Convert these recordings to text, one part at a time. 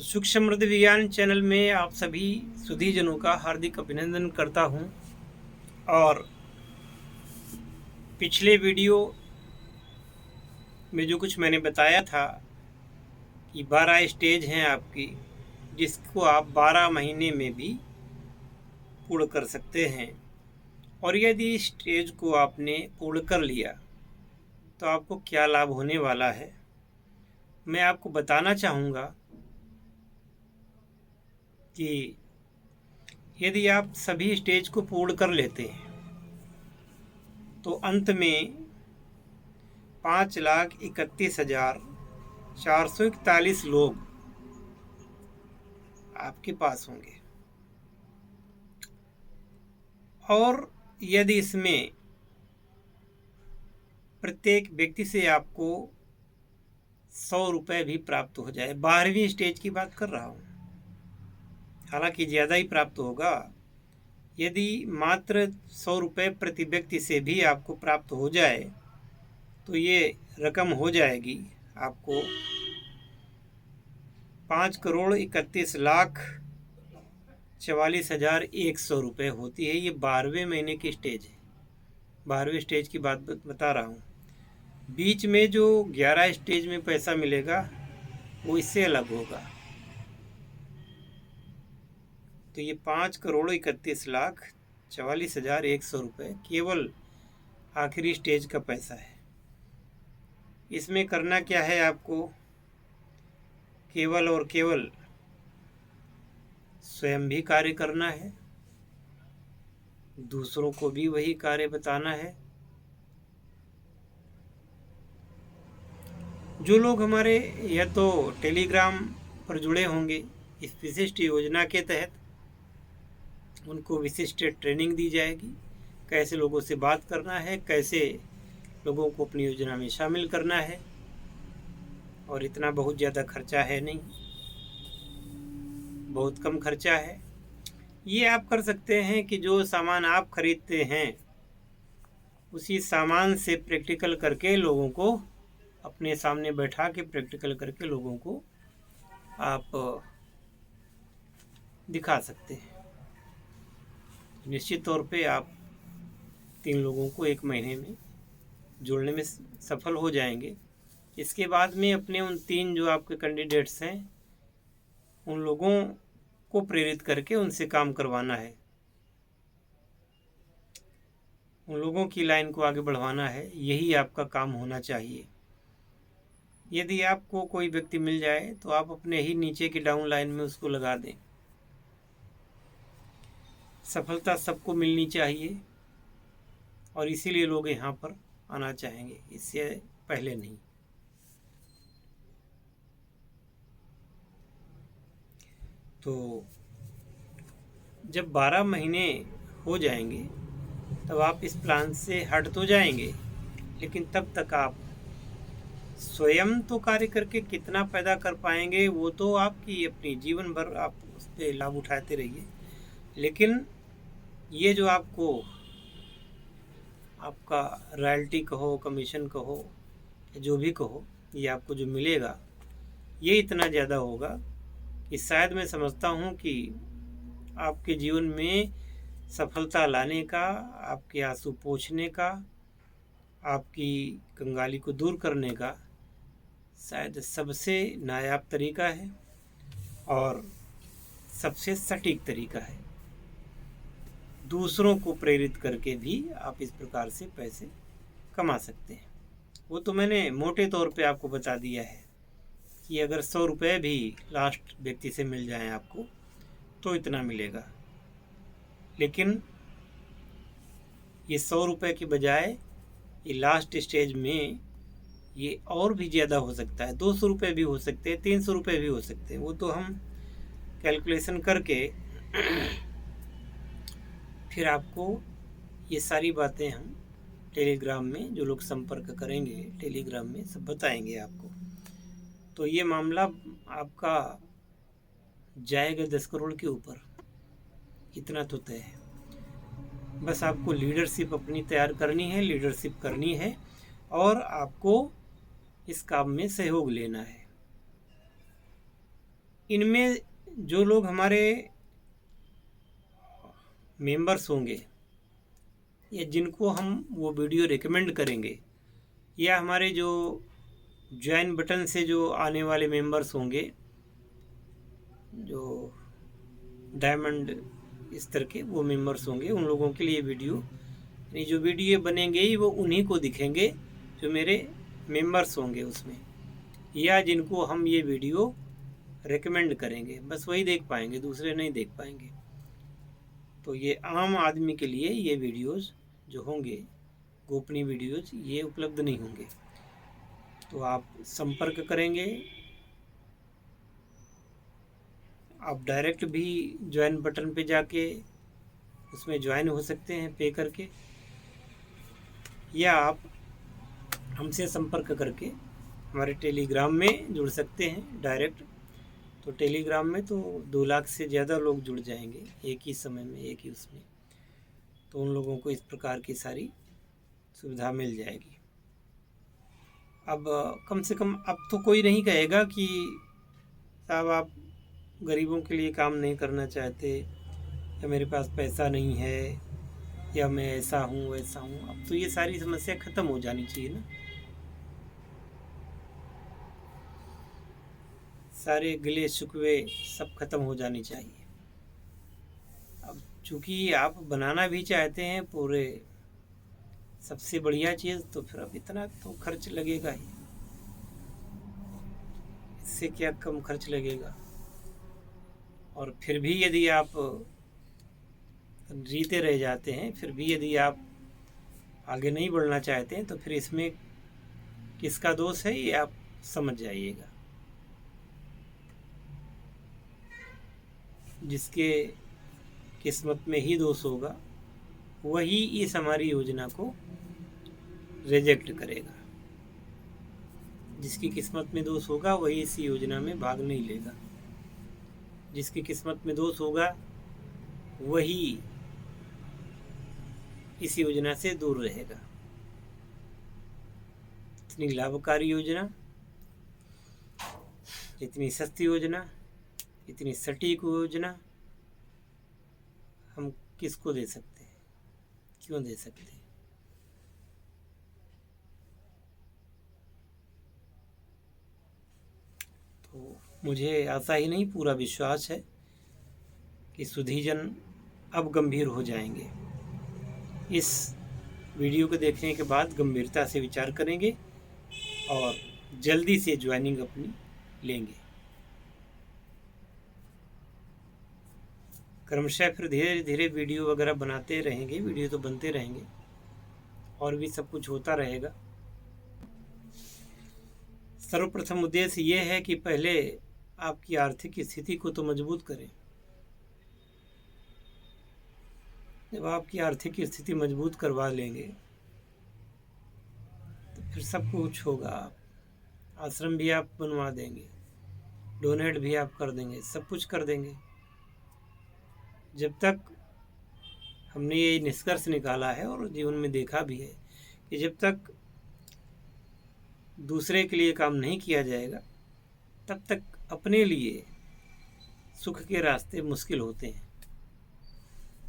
सुख समृद्धि विज्ञान चैनल में आप सभी सुधीजनों का हार्दिक अभिनंदन करता हूं। और पिछले वीडियो में जो कुछ मैंने बताया था कि 12 स्टेज हैं आपकी, जिसको आप 12 महीने में भी पूर्ण कर सकते हैं। और यदि इस स्टेज को आपने पूर्ण कर लिया तो आपको क्या लाभ होने वाला है, मैं आपको बताना चाहूँगा कि यदि आप सभी स्टेज को पूर्ण कर लेते हैं तो अंत में 5,31,441 लोग आपके पास होंगे। और यदि इसमें प्रत्येक व्यक्ति से आपको 100 रुपये भी प्राप्त हो जाए, 12वीं स्टेज की बात कर रहा हूँ, हालांकि ज़्यादा ही प्राप्त होगा। यदि मात्र 100 रुपये प्रति व्यक्ति से भी आपको प्राप्त हो जाए तो ये रकम हो जाएगी आपको 5,31,44,100 रुपये होती है। ये 12वें महीने की स्टेज है, 12वें स्टेज की बात बता रहा हूँ। बीच में जो 11 स्टेज में पैसा मिलेगा वो इससे अलग होगा। तो ये 5,31,44,100 रुपये केवल आखिरी स्टेज का पैसा है। इसमें करना क्या है, आपको केवल और केवल स्वयं भी कार्य करना है, दूसरों को भी वही कार्य बताना है। जो लोग हमारे या तो टेलीग्राम पर जुड़े होंगे इस विशिष्ट योजना के तहत, उनको विशिष्ट ट्रेनिंग दी जाएगी, कैसे लोगों से बात करना है, कैसे लोगों को अपनी योजना में शामिल करना है। और इतना बहुत ज़्यादा खर्चा है नहीं, बहुत कम खर्चा है। ये आप कर सकते हैं कि जो सामान आप खरीदते हैं उसी सामान से प्रैक्टिकल करके लोगों को अपने सामने बैठा के प्रैक्टिकल करके लोगों को आप दिखा सकते हैं। निश्चित तौर पे आप 3 लोगों को 1 महीने में जोड़ने में सफल हो जाएंगे। इसके बाद में अपने उन 3 जो आपके कैंडिडेट्स हैं उन लोगों को प्रेरित करके उनसे काम करवाना है, उन लोगों की लाइन को आगे बढ़वाना है। यही आपका काम होना चाहिए। यदि आपको कोई व्यक्ति मिल जाए तो आप अपने ही नीचे की डाउन लाइन में उसको लगा दें। सफलता सबको मिलनी चाहिए और इसीलिए लोग यहाँ पर आना चाहेंगे, इससे पहले नहीं। तो जब 12 महीने हो जाएंगे तब आप इस प्लान से हट तो जाएंगे, लेकिन तब तक आप स्वयं तो कार्य करके कितना पैदा कर पाएंगे वो तो आपकी अपनी जीवन भर आप उस पर लाभ उठाते रहिए। लेकिन ये जो आपको आपका रॉयल्टी कहो, कमीशन कहो, जो भी कहो, ये आपको जो मिलेगा ये इतना ज़्यादा होगा कि शायद मैं समझता हूँ कि आपके जीवन में सफलता लाने का, आपके आंसू पोंछने का, आपकी कंगाली को दूर करने का शायद सबसे नायाब तरीका है और सबसे सटीक तरीका है। दूसरों को प्रेरित करके भी आप इस प्रकार से पैसे कमा सकते हैं। वो तो मैंने मोटे तौर पे आपको बता दिया है कि अगर 100 रुपये भी लास्ट व्यक्ति से मिल जाएं आपको तो इतना मिलेगा। लेकिन ये 100 रुपये के बजाय ये लास्ट स्टेज में ये और भी ज़्यादा हो सकता है, 200 रुपये भी हो सकते हैं, 300 रुपये भी हो सकते हैं। वो तो हम कैलकुलेशन करके फिर आपको ये सारी बातें हम टेलीग्राम में जो लोग संपर्क करेंगे टेलीग्राम में सब बताएंगे आपको। तो ये मामला आपका जाएगा 10 करोड़ के ऊपर, इतना तो तय है। बस आपको लीडरशिप अपनी तैयार करनी है, लीडरशिप करनी है और आपको इस काम में सहयोग लेना है। इनमें जो लोग हमारे मेंबर्स होंगे या जिनको हम वो वीडियो रिकमेंड करेंगे, या हमारे जो ज्वाइन बटन से जो आने वाले मेंबर्स होंगे, जो डायमंड स्तर के वो मेंबर्स होंगे, उन लोगों के लिए वीडियो, यानी जो वीडियो बनेंगे ही वो उन्हीं को दिखेंगे जो मेरे मेंबर्स होंगे उसमें, या जिनको हम ये वीडियो रेकमेंड करेंगे, बस वही देख पाएंगे, दूसरे नहीं देख पाएंगे। तो ये आम आदमी के लिए ये वीडियोस जो होंगे, गोपनीय वीडियोस, ये उपलब्ध नहीं होंगे। तो आप संपर्क करेंगे, आप डायरेक्ट भी ज्वाइन बटन पे जाके उसमें ज्वाइन हो सकते हैं पे करके, या आप हमसे संपर्क करके हमारे टेलीग्राम में जुड़ सकते हैं डायरेक्ट। तो टेलीग्राम में तो 2 लाख से ज़्यादा लोग जुड़ जाएंगे एक ही समय में, एक ही उसमें। तो उन लोगों को इस प्रकार की सारी सुविधा मिल जाएगी। अब कम से कम अब तो कोई नहीं कहेगा कि साहब आप गरीबों के लिए काम नहीं करना चाहते, या मेरे पास पैसा नहीं है, या मैं ऐसा हूँ वैसा हूँ। अब तो ये सारी समस्या ख़त्म हो जानी चाहिए ना। सारे गिले शिकवे सब खत्म हो जाने चाहिए। अब चूँकि आप बनाना भी चाहते हैं पूरे सबसे बढ़िया चीज़, तो फिर अब इतना तो खर्च लगेगा ही, इससे क्या कम खर्च लगेगा। और फिर भी यदि आप जीते रह जाते हैं, फिर भी यदि आप आगे नहीं बढ़ना चाहते हैं, तो फिर इसमें किसका दोष है ये आप समझ जाइएगा। जिसके किस्मत में ही दोष होगा वही इस हमारी योजना को रिजेक्ट करेगा। जिसकी किस्मत में दोष होगा वही इस योजना में भाग नहीं लेगा। जिसकी किस्मत में दोष होगा वही इस योजना से दूर रहेगा। इतनी लाभकारी योजना, इतनी सस्ती योजना, इतनी सटीक योजना हम किसको दे सकते हैं, क्यों दे सकते हैं। तो मुझे आशा ही नहीं, पूरा विश्वास है कि सुधीजन अब गंभीर हो जाएंगे। इस वीडियो को देखने के बाद गंभीरता से विचार करेंगे और जल्दी से ज्वाइनिंग अपनी लेंगे। क्रमशः फिर धीरे धीरे वीडियो वगैरह बनाते रहेंगे, वीडियो तो बनते रहेंगे और भी सब कुछ होता रहेगा। सर्वप्रथम उद्देश्य ये है कि पहले आपकी आर्थिक स्थिति को तो मजबूत करें। जब आपकी आर्थिक स्थिति मजबूत करवा लेंगे तो फिर सब कुछ होगा। आश्रम भी आप बनवा देंगे, डोनेट भी आप कर देंगे, सब कुछ कर देंगे। जब तक हमने ये निष्कर्ष निकाला है और जीवन में देखा भी है कि जब तक दूसरे के लिए काम नहीं किया जाएगा तब तक अपने लिए सुख के रास्ते मुश्किल होते हैं।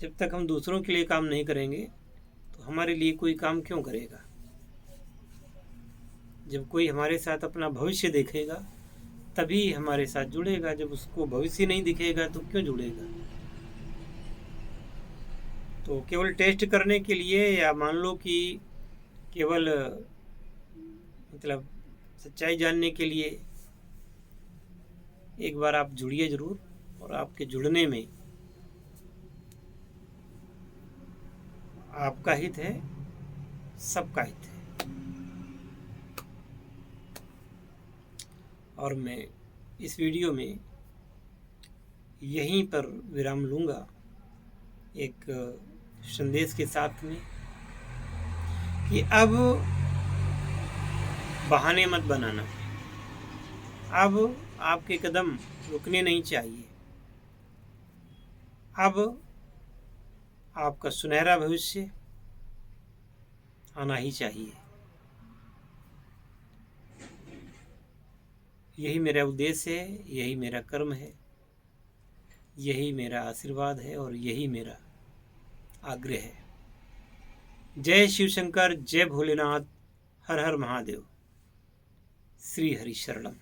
जब तक हम दूसरों के लिए काम नहीं करेंगे तो हमारे लिए कोई काम क्यों करेगा। जब कोई हमारे साथ अपना भविष्य देखेगा तभी हमारे साथ जुड़ेगा, जब उसको भविष्य नहीं दिखेगा तो क्यों जुड़ेगा। तो केवल टेस्ट करने के लिए, या मान लो कि केवल मतलब सच्चाई जानने के लिए एक बार आप जुड़िए ज़रूर, और आपके जुड़ने में आपका हित है, सबका हित है। और मैं इस वीडियो में यहीं पर विराम लूँगा, एक संदेश के साथ में कि अब बहाने मत बनाना। अब आपके कदम रुकने नहीं चाहिए। अब आपका सुनहरा भविष्य आना ही चाहिए। यही मेरा उद्देश्य है, यही मेरा कर्म है, यही मेरा आशीर्वाद है और यही मेरा आग्रह है। जय शिव शंकर, जय भोलेनाथ, हर हर महादेव, श्री हरि शरणम।